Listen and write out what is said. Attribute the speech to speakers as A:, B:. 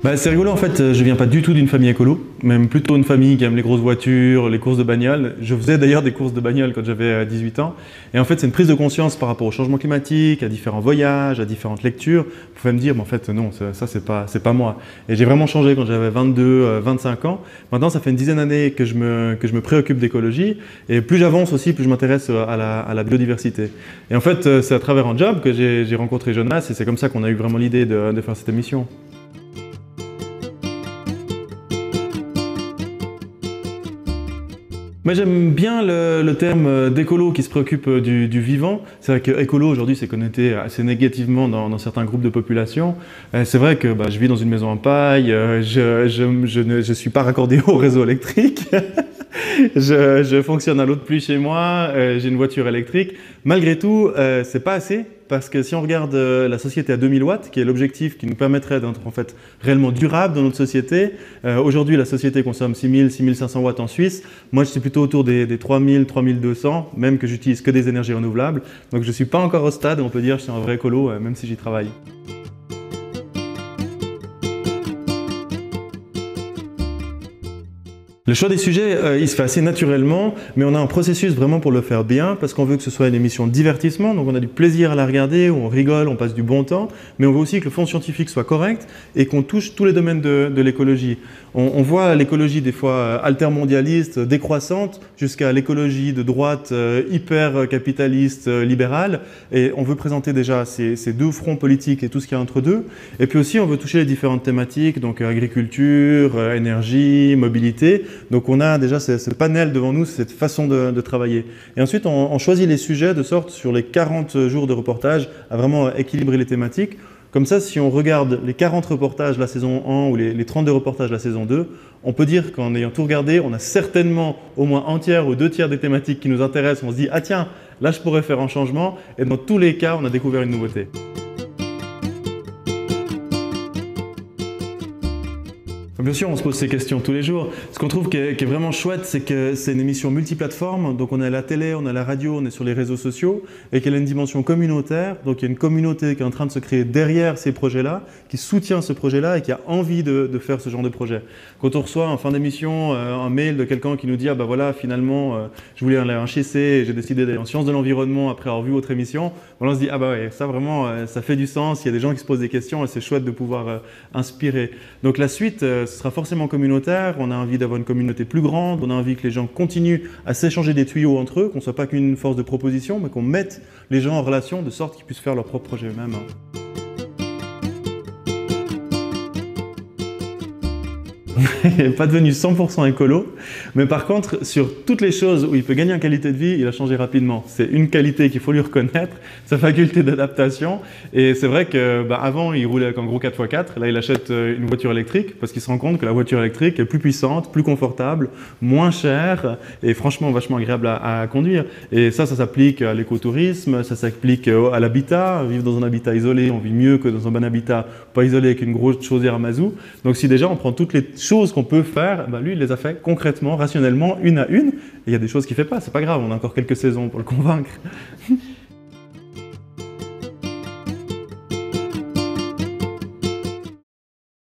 A: Bah, c'est rigolo en fait, je viens pas du tout d'une famille écolo, même plutôt une famille qui aime les grosses voitures, les courses de bagnole. Je faisais d'ailleurs des courses de bagnole quand j'avais 18 ans. Et en fait, c'est une prise de conscience par rapport au changement climatique, à différents voyages, à différentes lectures. Vous pouvez me dire, mais en fait, non, ça c'est pas moi. Et j'ai vraiment changé quand j'avais 22, 25 ans. Maintenant, ça fait une dizaine d'années que je me préoccupe d'écologie. Et plus j'avance aussi, plus je m'intéresse à la biodiversité. Et en fait, c'est à travers un job que j'ai rencontré Jonas et c'est comme ça qu'on a eu vraiment l'idée de faire cette émission. Moi j'aime bien le terme d'écolo qui se préoccupe du vivant. C'est vrai que écolo aujourd'hui c'est connoté assez négativement dans certains groupes de population. C'est vrai que je vis dans une maison en paille, je suis pas raccordé au réseau électrique. Je fonctionne à l'autre pluie chez moi, j'ai une voiture électrique. Malgré tout, c'est pas assez parce que si on regarde la société à 2000 watts, qui est l'objectif qui nous permettrait d'être en fait réellement durable dans notre société, aujourd'hui la société consomme 6000, 6500 watts en Suisse. Moi je suis plutôt autour des 3000, 3200, même que j'utilise que des énergies renouvelables. Donc je suis pas encore au stade où on peut dire que je suis un vrai écolo, même si j'y travaille. Le choix des sujets, il se fait assez naturellement, mais on a un processus vraiment pour le faire bien, parce qu'on veut que ce soit une émission de divertissement, donc on a du plaisir à la regarder, où on rigole, on passe du bon temps, mais on veut aussi que le fond scientifique soit correct et qu'on touche tous les domaines de l'écologie. On voit l'écologie des fois altermondialiste, décroissante, jusqu'à l'écologie de droite hyper capitaliste, libérale, et on veut présenter déjà ces deux fronts politiques et tout ce qu'il y a entre deux, et puis aussi on veut toucher les différentes thématiques, donc agriculture, énergie, mobilité. Donc on a déjà ce panel devant nous, cette façon de travailler. Et ensuite, on choisit les sujets de sorte, sur les 40 jours de reportage, à vraiment équilibrer les thématiques. Comme ça, si on regarde les 40 reportages de la saison 1 ou les 32 reportages de la saison 2, on peut dire qu'en ayant tout regardé, on a certainement au moins un tiers ou deux tiers des thématiques qui nous intéressent. On se dit « Ah tiens, là je pourrais faire un changement » et dans tous les cas, on a découvert une nouveauté. Bien sûr, on se pose ces questions tous les jours. Ce qu'on trouve qui est vraiment chouette, c'est que c'est une émission multiplateforme. Donc on est à la télé, on est à la radio, on est sur les réseaux sociaux et qu'elle a une dimension communautaire. Donc il y a une communauté qui est en train de se créer derrière ces projets-là, qui soutient ce projet-là et qui a envie de faire ce genre de projet. Quand on reçoit en fin d'émission un mail de quelqu'un qui nous dit « Ah bah voilà, finalement, je voulais aller en HEC et j'ai décidé d'aller en sciences de l'environnement après avoir vu votre émission », on se dit « Ah bah ouais, ça vraiment, ça fait du sens, il y a des gens qui se posent des questions et c'est chouette de pouvoir inspirer ». Donc la suite, ce sera forcément communautaire, on a envie d'avoir une communauté plus grande, on a envie que les gens continuent à s'échanger des tuyaux entre eux, qu'on ne soit pas qu'une force de proposition, mais qu'on mette les gens en relation de sorte qu'ils puissent faire leur propre projet eux-mêmes. Il n'est pas devenu 100% écolo, mais par contre, sur toutes les choses où il peut gagner en qualité de vie, il a changé rapidement. C'est une qualité qu'il faut lui reconnaître, sa faculté d'adaptation. Et c'est vrai qu'avant, il roulait avec un gros 4x4. Là, il achète une voiture électrique parce qu'il se rend compte que la voiture électrique est plus puissante, plus confortable, moins chère et franchement vachement agréable à conduire. Et ça s'applique à l'écotourisme, ça s'applique à l'habitat. Vivre dans un habitat isolé, on vit mieux que dans un bon habitat pas isolé avec une grosse chaudière à mazout. Donc si déjà on prend toutes les choses qu'on peut faire, lui il les a fait concrètement, rationnellement, une à une, et il y a des choses qu'il ne fait pas, c'est pas grave, on a encore quelques saisons pour le convaincre.